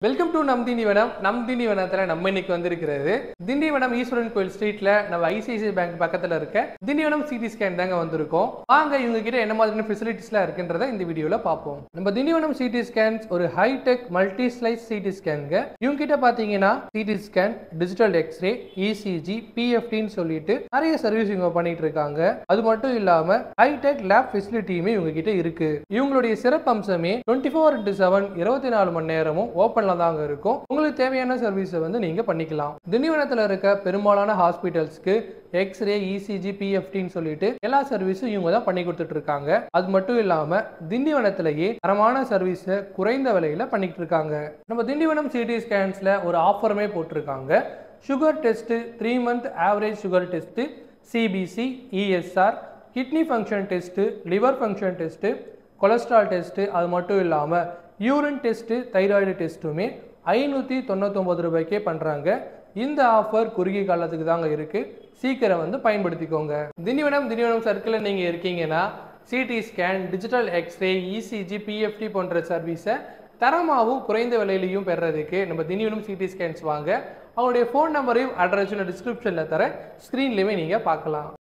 Welcome to நம் திண்டிவனம். நம் திண்டிவனத்தில் நம்ம இன்னைக்கு வந்திருக்கிறது திண்டிவனம் ஈஸ்வரன் கோயில் ஸ்ட்ரீட்ல நம்ம ஐசிஐசிஐ பேங்க் பக்கத்துல இருக்க திண்டிவனம் சிடி ஸ்கேன் தாங்க வந்திருக்கோம். வாங்க இவங்க கிட்ட என்ன மாதிரியான ஃபெசிலிட்டிஸ்லாம் இருக்குன்றத இந்த வீடியோல பார்ப்போம். நம்ம திண்டிவனம் சிடி ஸ்கேன்ஸ் ஒரு ஹைடெக் மல்டி ஸ்லைஸ் சிடி ஸ்கேனுங்க. இவங்க கிட்ட பாத்தீங்கன்னா CT scan, digital x ray, ECG, பிஎஃப்டின்னு சொல்லிட்டு நிறைய சர்வீஸ் இவங்க பண்ணிட்டு இருக்காங்க. அது மட்டும் இல்லாம ஹைடெக் லேப் ஃபெசிலிட்டியுமே இவங்க கிட்ட இருக்கு. இவங்களுடைய சிறப்பு அம்சமே 24/7 24 மணி நேரமும் ஓபன்ல தாங்க இருக்கும். உங்களுக்கு தேவையான சர்வீஸை வந்து நீங்க பண்ணிக்கலாம். திண்டிவனத்துல இருக்க பெரும்பாலான ஹாஸ்பிட்டல்ஸ்க்கு எக்ஸ்ரே, இசிஜி, பிஎஃப்டின்னு சொல்லிட்டு எல்லா சர்வீஸும் இவங்க தான் பண்ணி கொடுத்துட்டு இருக்காங்க. அது மட்டும் இல்லாம திண்டிவனத்திலேயே தரமான சர்வீஸை குறைந்த விலையில பண்ணிட்டு இருக்காங்க. நம்ம திண்டிவனம் சிடி ஸ்கேன்ஸ்ல ஒரு ஆஃபருமே போட்டிருக்காங்க. Sugar test, 3 month average sugar test, CBC, ESR, kidney function test, liver function test, cholesterol test, அது மட்டும் இல்லாமல் யூரின் டெஸ்ட், தைராய்டு டெஸ்ட்டுமே 599 ரூபாய்க்கே பண்ணுறாங்க. இந்த ஆஃபர் குறுகிய காலத்துக்கு தாங்க இருக்குது. சீக்கிரம் வந்து பயன்படுத்திக்கோங்க. திண்டிவனம் சர்க்கிளில் நீங்கள் இருக்கீங்கன்னா CT scan, digital x ray, ECG, PFT போன்ற சர்வீஸை தரமாகவும் குறைந்த விலையிலையும் பெறதுக்கு நம்ம திண்டிவனம் சிடி ஸ்கேன்ஸ் வாங்க. அவங்களுடைய ஃபோன் நம்பரையும் அட்ரஸும் டிஸ்கிரிப்ஷனில் தர, ஸ்க்ரீன்லேயுமே நீங்கள் பார்க்கலாம்.